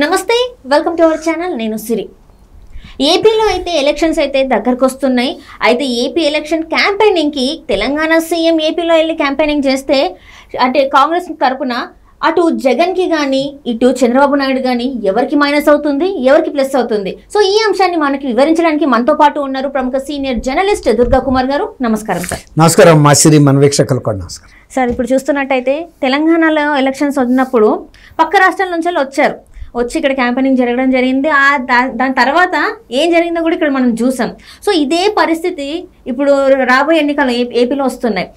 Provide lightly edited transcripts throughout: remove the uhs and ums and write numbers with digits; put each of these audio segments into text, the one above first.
నమస్తే welcome to our channel నేను సిరి ఏపీలో అయితే ఎలక్షన్స్ అయితే దగ్గరకు వస్తున్నాయి అయితే ఏపీ ఎలక్షన్ క్యాంపెయినింగ్ కి తెలంగాణ సీఎం ఏపీలో వెళ్ళి క్యాంపెయినింగ్ చేస్తే అంటే కాంగ్రెస్ తరపున అటు జగన్ కి గాని ఇటు చంద్రబాబు నాయుడు గాని ఎవరికి మైనస్ అవుతుంది ఎవరికి ప్లస్ అవుతుంది సో ఈ అంశాన్ని మనకి వివరించడానికి మనతో పాటు ఉన్నారు ప్రముఖ సీనియర్ జర్నలిస్ట్ దుర్గా కుమార్ గారు. నమస్కారం సార్. నమస్కారం మా సిరి మన వీక్షకులకు కూడా నమస్కారం సార్. ఇప్పుడు చూస్తున్నట్టయితే తెలంగాణలో ఎలక్షన్స్ వచ్చినప్పుడు పక్క రాష్ట్రాల నుంచి వచ్చి ఇక్కడ క్యాంపెయినింగ్ జరగడం జరిగింది. దాని తర్వాత ఏం జరిగిందో కూడా ఇక్కడ మనం చూసాం. సో ఇదే పరిస్థితి ఇప్పుడు రాబోయే ఎన్నికలు ఏపీలో వస్తున్నాయి.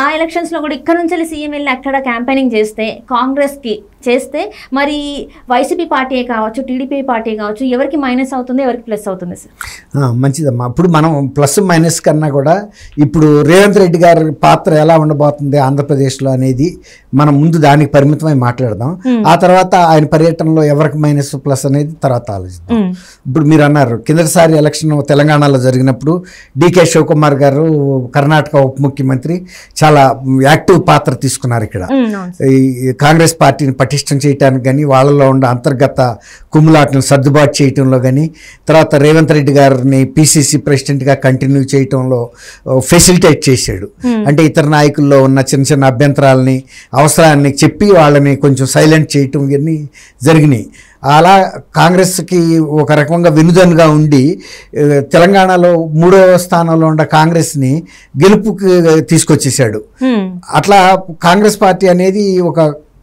ఆ ఎలక్షన్స్లో కూడా ఇక్కడ నుంచి సీఎం వెళ్ళి అక్కడ క్యాంపెయినింగ్ చేస్తే కాంగ్రెస్కి చేస్తే మరి వైసీపీ పార్టీ కావచ్చు టీడీపీ పార్టీ కావచ్చు ఎవరికి మైనస్ అవుతుంది ఎవరికి ప్లస్ అవుతుంది సార్? మంచిదమ్మా. ఇప్పుడు మనం ప్లస్ మైనస్ కన్నా కూడా ఇప్పుడు రేవంత్ రెడ్డి గారి పాత్ర ఎలా ఉండబోతుంది ఆంధ్రప్రదేశ్లో అనేది మనం ముందు దానికి పరిమితమై మాట్లాడదాం. ఆ తర్వాత ఆయన పర్యటనలో ఎవరికి మైనస్ ప్లస్ అనేది తర్వాత ఆలోచిద్దాం. ఇప్పుడు మీరు అన్నారు కిందటిసారి ఎలక్షన్ తెలంగాణలో జరిగినప్పుడు డికే శివకుమార్ గారు కర్ణాటక ఉప ముఖ్యమంత్రి చాలా యాక్టివ్ పాత్ర తీసుకున్నారు. ఇక్కడ ఈ కాంగ్రెస్ పార్టీని పటిష్టం చేయడానికి కానీ వాళ్ళలో ఉన్న అంతర్గత కుమ్ములాటను సర్దుబాటు చేయటంలో కానీ తర్వాత రేవంత్ రెడ్డి గారిని పిసిసి ప్రెసిడెంట్గా కంటిన్యూ చేయటంలో ఫెసిలిటేట్ చేశాడు. అంటే ఇతర నాయకుల్లో ఉన్న చిన్న చిన్న అభ్యంతరాలని అవసరాన్ని చెప్పి వాళ్ళని కొంచెం సైలెంట్ చేయటం ఇవన్నీ జరిగినాయి. అలా కాంగ్రెస్కి ఒక రకంగా వెనుదన్నుగా ఉండి తెలంగాణలో 3వ స్థానంలో ఉన్న కాంగ్రెస్ని గెలుపుకి తీసుకొచ్చేసాడు. అట్లా కాంగ్రెస్ పార్టీ అనేది ఒక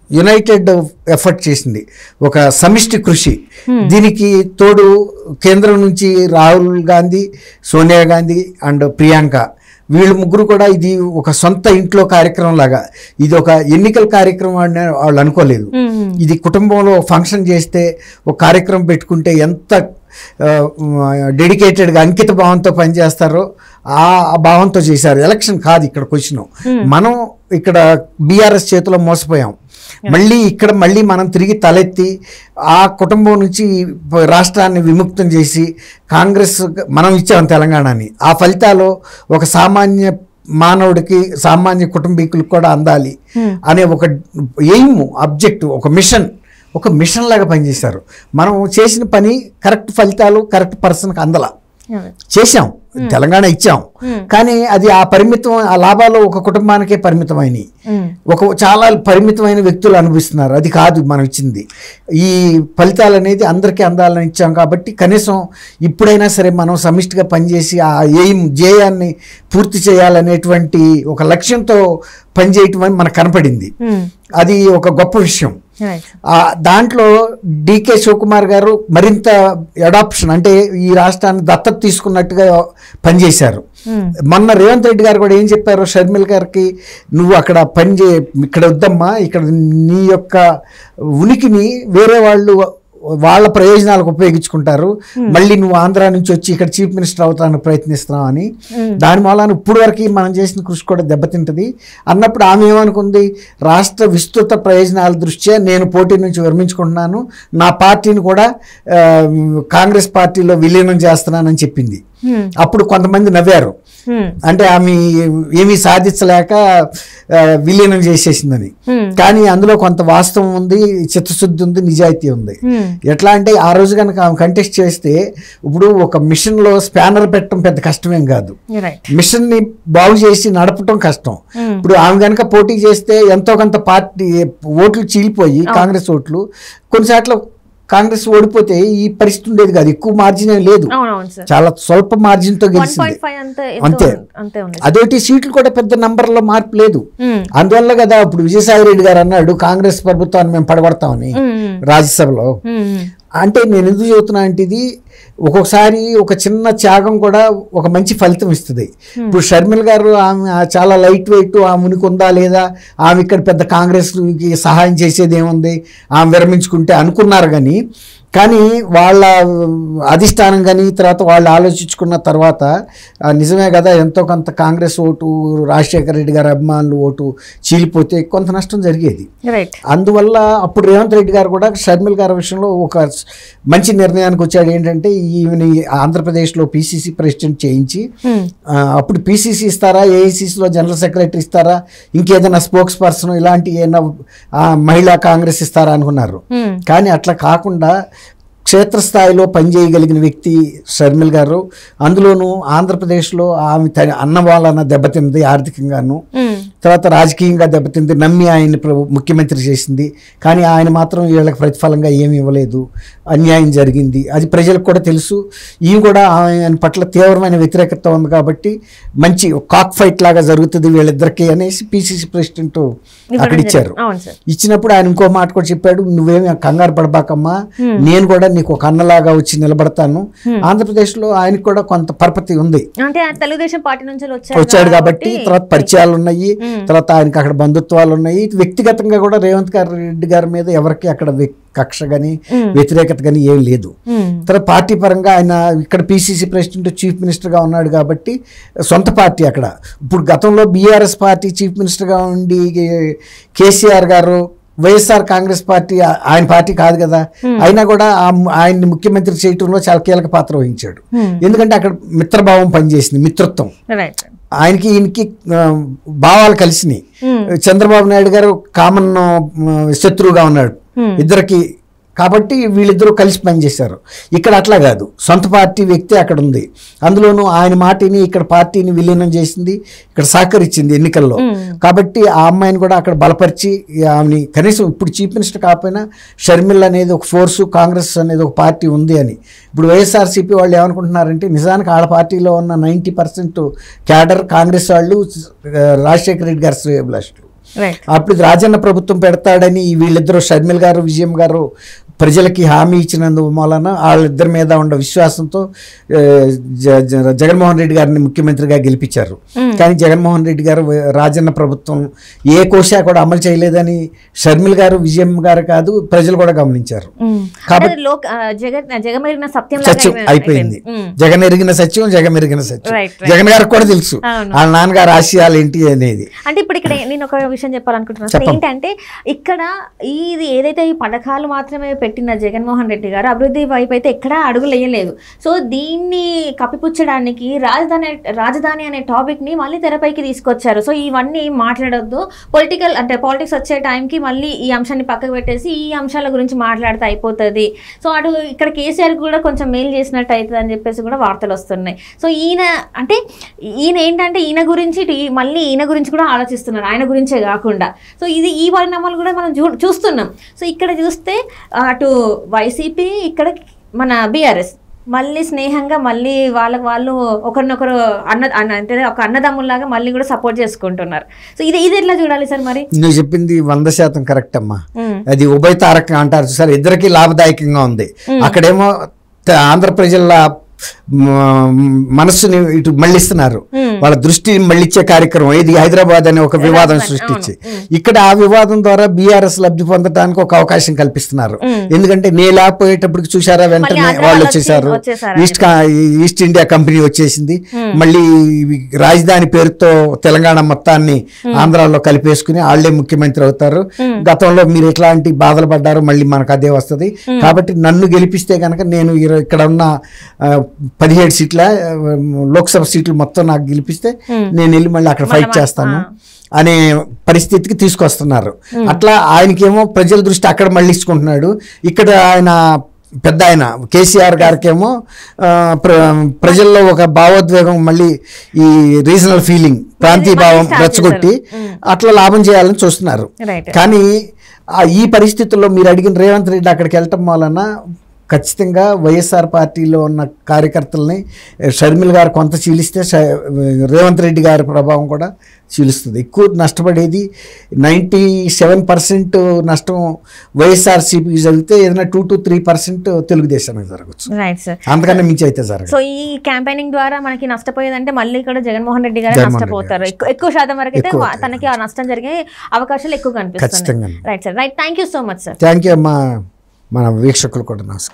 యునైటెడ్ ఎఫర్ట్ చేసింది, ఒక సమిష్టి కృషి. దీనికి తోడు కేంద్రం నుంచి రాహుల్ గాంధీ, సోనియా గాంధీ అండ్ ప్రియాంక వీళ్ళు ముగ్గురు కూడా ఇది ఒక సొంత ఇంట్లో కార్యక్రమం లాగా, ఇది ఒక ఎన్నికల కార్యక్రమం అని వాళ్ళు అనుకోలేదు. ఇది కుటుంబంలో ఫంక్షన్ చేస్తే ఒక కార్యక్రమం పెట్టుకుంటే ఎంత డెడికేటెడ్గా అంకిత భావంతో పనిచేస్తారో ఆ భావంతో చేశారు. ఎలక్షన్ కాదు ఇక్కడ క్వశ్చన్. మనం ఇక్కడ బీఆర్ఎస్ చేతిలో మోసపోయాం. మళ్ళీ మనం తిరిగి తలెత్తి ఆ కుటుంబం నుంచి రాష్ట్రాన్ని విముక్తం చేసి కాంగ్రెస్ మనం ఇచ్చాం తెలంగాణని. ఆ ఫలితాలు ఒక సామాన్య మానవుడికి సామాన్య కుటుంబీకులకు కూడా అందాలి అనే ఒక ఎయిమ్, అబ్జెక్టివ్, ఒక మిషన్ లాగా పనిచేశారు. మనం చేసిన పని కరెక్ట్ ఫలితాలు కరెక్ట్ పర్సన్కి అందలా చేశాం, తెలంగాణ ఇచ్చాం. కానీ అది ఆ లాభాలు ఒక కుటుంబానికే పరిమితమైనవి, చాలా పరిమితమైన వ్యక్తులు అనుభవిస్తున్నారు. అది కాదు మనం ఇచ్చింది. ఈ ఫలితాలు అనేది అందరికీ అందాలని ఇచ్చాం. కాబట్టి కనీసం ఇప్పుడైనా సరే మనం సమిష్టిగా పనిచేసి ఆ ధ్యేయాన్ని పూర్తి చేయాలనేటువంటి ఒక లక్ష్యంతో పనిచేయటం అని మనకు కనపడింది. అది ఒక గొప్ప విషయం. దాంట్లో డికే శివకుమార్ గారు మరింత అడాప్షన్, అంటే ఈ రాష్ట్రాన్ని దత్తత తీసుకున్నట్టుగా పనిచేశారు. మొన్న రేవంత్ రెడ్డి గారు కూడా ఏం చెప్పారు షర్మిల గారికి, నువ్వు అక్కడ ఇక్కడ వద్దమ్మా, ఇక్కడ నీ యొక్క ఉనికిని వేరే వాళ్ళు వాళ్ళ ప్రయోజనాలకు ఉపయోగించుకుంటారు, మళ్ళీ నువ్వు ఆంధ్ర నుంచి వచ్చి ఇక్కడ చీఫ్ మినిస్టర్ అవుతానికి ప్రయత్నిస్తున్నావు అని. దాని మూలాన ఇప్పుడు వరకు మనం చేసిన కృషి కూడా దెబ్బతింటుంది అన్నప్పుడు ఆమె ఏమనుకుంది, రాష్ట్ర విస్తృత ప్రయోజనాల దృష్ట్యా నేను పోటీ నుంచి విరమించుకుంటున్నాను, నా పార్టీని కూడా కాంగ్రెస్ పార్టీలో విలీనం చేస్తున్నానని చెప్పింది. అప్పుడు కొంతమంది నవ్వారు, అంటే ఆమె ఏమీ సాధించలేక విలీనం చేసేసిందని. కానీ అందులో కొంత వాస్తవం ఉంది, చిత్తశుద్ధి ఉంది, నిజాయితీ ఉంది. ఎట్లా అంటే ఆ రోజు కనుక ఆమె కంటెస్ట్ చేస్తే ఇప్పుడు ఒక మిషన్లో స్పానర్ పెట్టడం పెద్ద కష్టమేం కాదు, మిషన్ని బాగు చేసి నడపటం కష్టం. ఇప్పుడు ఆమె కనుక పోటీ చేస్తే ఎంతో కొంత పార్టీ ఓట్లు చీలిపోయి కాంగ్రెస్ ఓట్లు కొన్నిసార్లు కాంగ్రెస్ ఓడిపోతే ఈ పరిస్థితి ఉండేది కాదు. ఎక్కువ మార్జిన్ ఏం లేదు, చాలా స్వల్ప మార్జిన్ తో గెలిచింది అంతే. అదొకటి సీట్లు కూడా పెద్ద నంబర్లో మార్పు లేదు. అందువల్ల కదా ఇప్పుడు విజయసాయి రెడ్డి గారు అన్నాడు కాంగ్రెస్ ప్రభుత్వాన్ని మేము పడగొడతామని రాజ్యసభలో. అంటే నేను ఎందుకు చెబుతున్నా అంటే ఇది ఒక్కొక్కసారి ఒక చిన్న త్యాగం కూడా ఒక మంచి ఫలితం ఇస్తుంది. ఇప్పుడు షర్మిల గారు ఆమె చాలా లైట్ వెయిట్, ఆమె ఉనికి ఉందా లేదా, ఆమె ఇక్కడ పెద్ద కాంగ్రెస్కి సహాయం చేసేది ఏముంది, ఆమె విరమించుకుంటే అనుకున్నారు. కానీ కానీ వాళ్ళ అధిష్టానం కానీ తర్వాత వాళ్ళు ఆలోచించుకున్న తర్వాత నిజమే కదా, ఎంతో కొంత కాంగ్రెస్ ఓటు, రాజశేఖర రెడ్డి గారి అభిమానులు ఓటు చీలిపోతే కొంత నష్టం జరిగేది. అందువల్ల అప్పుడు రేవంత్ రెడ్డి గారు కూడా షర్మిల గారి విషయంలో ఒక మంచి నిర్ణయానికి వచ్చాడు. ఏంటంటే ఈమెని ఆంధ్రప్రదేశ్లో పిసిసి ప్రెసిడెంట్ చేయించి, అప్పుడు పిసిసి ఇస్తారా, ఏఐసిసిలో జనరల్ సెక్రటరీ ఇస్తారా, ఇంకేదైనా స్పోక్స్ పర్సన్ ఇలాంటి ఏదైనా మహిళా కాంగ్రెస్ ఇస్తారా అనుకున్నారు. కానీ అట్లా కాకుండా క్షేత్రస్థాయిలో పనిచేయగలిగిన వ్యక్తి షర్మిల గారు. అందులోనూ ఆంధ్రప్రదేశ్లో ఆమె అన్న వాళ్ళన్న దెబ్బతింది ఆర్థికంగాను, తర్వాత రాజకీయంగా దెబ్బతింది. నమ్మి ఆయన్ని ముఖ్యమంత్రి చేసింది, కానీ ఆయన మాత్రం వీళ్ళకి ప్రతిఫలంగా ఏమీ ఇవ్వలేదు, అన్యాయం జరిగింది. అది ప్రజలకు కూడా తెలుసు. ఈమె కూడా ఆయన పట్ల తీవ్రమైన వ్యతిరేకత ఉంది. కాబట్టి మంచి కాక్ ఫైట్ లాగా జరుగుతుంది వీళ్ళిద్దరికీ అనేసి పిసిసి ప్రెసిడెంట్ అక్కడ ఇచ్చారు. ఇచ్చినప్పుడు ఆయన ఇంకో మాట కూడా చెప్పాడు, నువ్వేమి కంగారు పడబాకమ్మా, నేను కూడా నీకు ఒక అన్నలాగా వచ్చి నిలబడతాను. ఆంధ్రప్రదేశ్లో ఆయనకు కూడా కొంత పరపతి ఉంది, అంటే తెలుగుదేశం పార్టీ నుంచి వచ్చాడు కాబట్టి, తర్వాత పరిచయాలు ఉన్నాయి, తర్వాత ఆయనకి అక్కడ బంధుత్వాలు ఉన్నాయి. వ్యక్తిగతంగా కూడా రేవంత్ రెడ్డి గారి మీద ఎవరికి అక్కడ కక్ష కానీ వ్యతిరేకత కానీ ఏం లేదు. తర్వాత పార్టీ పరంగా ఆయన ఇక్కడ పిసిసి ప్రెసిడెంట్, చీఫ్ మినిస్టర్గా ఉన్నాడు కాబట్టి సొంత పార్టీ అక్కడ. ఇప్పుడు గతంలో బీఆర్ఎస్ పార్టీ చీఫ్ మినిస్టర్గా ఉండి కేసీఆర్ గారు, వైఎస్ఆర్ కాంగ్రెస్ పార్టీ ఆయన పార్టీ కాదు కదా, అయినా కూడా ఆయన్ని ముఖ్యమంత్రి చేయటంలో చాలా కీలక పాత్ర వహించాడు. ఎందుకంటే అక్కడ మిత్రభావం పనిచేసింది, మిత్రత్వం. ఆయనకి ఈయనకి భావాలు కలిసినాయి. చంద్రబాబు నాయుడు గారు కామన్ శత్రువుగా ఉన్నాడు ఇద్దరికి, కాబట్టి వీళ్ళిద్దరూ కలిసి పనిచేశారు. ఇక్కడ అట్లా కాదు, సొంత పార్టీ వ్యక్తి అక్కడ ఉంది. అందులోనూ ఆయన మాటిని ఇక్కడ పార్టీని విలీనం చేసింది, ఇక్కడ సహకరించింది ఎన్నికల్లో. కాబట్టి ఆ అమ్మాయిని కూడా అక్కడ బలపరిచి ఆమెని కనీసం ఇప్పుడు చీఫ్ మినిస్టర్ కాకపోయినా షర్మిల అనేది ఒక ఫోర్సు, కాంగ్రెస్ అనేది ఒక పార్టీ ఉంది అని. ఇప్పుడు వైఎస్ఆర్సీపీ వాళ్ళు ఏమనుకుంటున్నారంటే నిజానికి ఆడ పార్టీలో ఉన్న 90% క్యాడర్ కాంగ్రెస్ వాళ్ళు, రాజశేఖర రెడ్డి గారు శ్రేయోభిలాషులు. అప్పుడు రాజన్న ప్రభుత్వం పెడతాడని వీళ్ళిద్దరూ షర్మిల గారు, విజయం గారు ప్రజలకి హామీ ఇచ్చినందు మూలన వాళ్ళిద్దరి మీద ఉన్న విశ్వాసంతో జగన్మోహన్ రెడ్డి గారిని ముఖ్యమంత్రిగా గెలిపించారు. కానీ జగన్మోహన్ రెడ్డి గారు రాజన్న ప్రభుత్వం ఏ కోశా కూడా అమలు చేయలేదని షర్మిల గారు, విజయం గారు కాదు ప్రజలు కూడా గమనించారు. కాబట్టి సత్యం అయిపోయింది. జగన్ ఎరిగిన సత్యం, జగన్ ఎరిగిన సత్యం. జగన్ గారికి కూడా తెలుసు వాళ్ళ నాన్నగారు ఆశయాలు ఏంటి అనేది. అంటే ఇప్పుడు ఇక్కడ నేను ఒక విషయం చెప్పాలనుకుంటున్నాను ఏంటంటే, ఇక్కడ ఇది ఏదైతే ఈ పథకాలు మాత్రమే పెట్టిన జగన్మోహన్ రెడ్డి గారు అభివృద్ధి వైపు అయితే ఎక్కడా అడుగులు వేయలేదు. సో దీన్ని కప్పిపుచ్చడానికి రాజధాని అనే టాపిక్ ని మళ్ళీ తెరపైకి తీసుకొచ్చారు. సో ఇవన్నీ మాట్లాడొద్దు, పాలిటిక్స్ వచ్చే టైంకి మళ్ళీ ఈ అంశాన్ని పక్కకు పెట్టేసి ఈ అంశాల గురించి మాట్లాడితే అయిపోతుంది. సో అటు ఇక్కడ కేసీఆర్ కూడా కొంచెం మేలు చేసినట్టు అవుతుంది అని చెప్పేసి కూడా వార్తలు వస్తున్నాయి. సో ఈయన ఏంటంటే ఈయన గురించి మళ్ళీ ఈయన గురించి కూడా ఆలోచిస్తున్నారు, ఆయన గురించే కాకుండా. సో ఈ పరిణామాలు కూడా మనం చూస్తున్నాం. సో ఇక్కడ చూస్తే అటు వైసీపీ, ఇక్కడ మన బీఆర్ఎస్ మళ్ళీ స్నేహంగా మళ్ళీ వాళ్ళు ఒకరినొకరు అంటే ఒక అన్నదమ్ముల్లాగా మళ్ళీ కూడా సపోర్ట్ చేసుకుంటున్నారు. సో ఇది ఎట్లా చూడాలి సార్? మరి నువ్వు చెప్పింది 100% కరెక్ట్ అమ్మా. అది ఉభయ తారకం అంటారు సార్, ఇద్దరికి లాభదాయకంగా ఉంది. అక్కడేమో ఆంధ్ర ప్రజల మనస్సుని ఇటు మళ్ళిస్తున్నారు, వాళ్ళ దృష్టిని మళ్ళించే కార్యక్రమం ఇది హైదరాబాద్ అనే ఒక వివాదం సృష్టించి, ఇక్కడ ఆ వివాదం ద్వారా బీఆర్ఎస్ లబ్ధి పొందడానికి ఒక అవకాశం కల్పిస్తున్నారు. ఎందుకంటే నేలాపోయేటప్పటికి చూసారా వెంటనే వాళ్ళు వచ్చేసారు, ఈస్ట్ ఇండియా కంపెనీ వచ్చేసింది, మళ్ళీ రాజధాని పేరుతో తెలంగాణ మొత్తాన్ని ఆంధ్రాలో కలిపేసుకుని వాళ్ళే ముఖ్యమంత్రి అవుతారు. గతంలో మీరు ఎట్లాంటి బాధలు పడ్డారో మళ్ళీ మనకు అదే వస్తుంది. కాబట్టి నన్ను గెలిపిస్తే కనుక నేను ఇక్కడ ఉన్న 17 సీట్ల లోక్సభ సీట్లు మొత్తం నాకు గెలిపిస్తే నేను వెళ్ళి మళ్ళీ అక్కడ ఫైట్ చేస్తాను అనే పరిస్థితికి తీసుకొస్తున్నారు. అట్లా ఆయనకేమో ప్రజల దృష్టి అక్కడ మళ్ళించుకుంటున్నాడు. ఇక్కడ ఆయన పెద్ద ఆయన కేసీఆర్ గారికేమో ప్రజల్లో ఒక భావోద్వేగం, మళ్ళీ ఈ రీజనల్ ఫీలింగ్, ప్రాంతీయ భావం రెచ్చగొట్టి అట్లా లాభం చేయాలని చూస్తున్నారు. కానీ ఈ పరిస్థితుల్లో మీరు అడిగిన రేవంత్ రెడ్డి అక్కడికి వెళ్ళటం వలన ఖచ్చితంగా వైఎస్ఆర్ పార్టీలో ఉన్న కార్యకర్తలని షర్మిల గారు కొంత చీలిస్తే రేవంత్ రెడ్డి గారి ప్రభావం కూడా చీలుస్తుంది. ఎక్కువ నష్టపడేది 97% నష్టం వైఎస్ఆర్సీపీకి జరిగితే ఏదైనా 2 to 3% తెలుగుదేశానికి జరగచ్చు. అంతకన్నా మించి అయితే జరగదు. సో ఈ క్యాంపెయినింగ్ ద్వారా మనకి నష్టపోయేదంటే మళ్ళీ ఇక్కడ జగన్మోహన్ రెడ్డి గారు నష్టపోతారు. ఎక్కువ శాతం వరకు అయితే తనకి ఆ నష్టం జరిగే అవకాశాలు ఎక్కువ కనిపిస్తుంది. Right sir, right. Thank you so much sir. Thank you అమ్మా. మన వీక్షకులు కూడా నమస్కారం.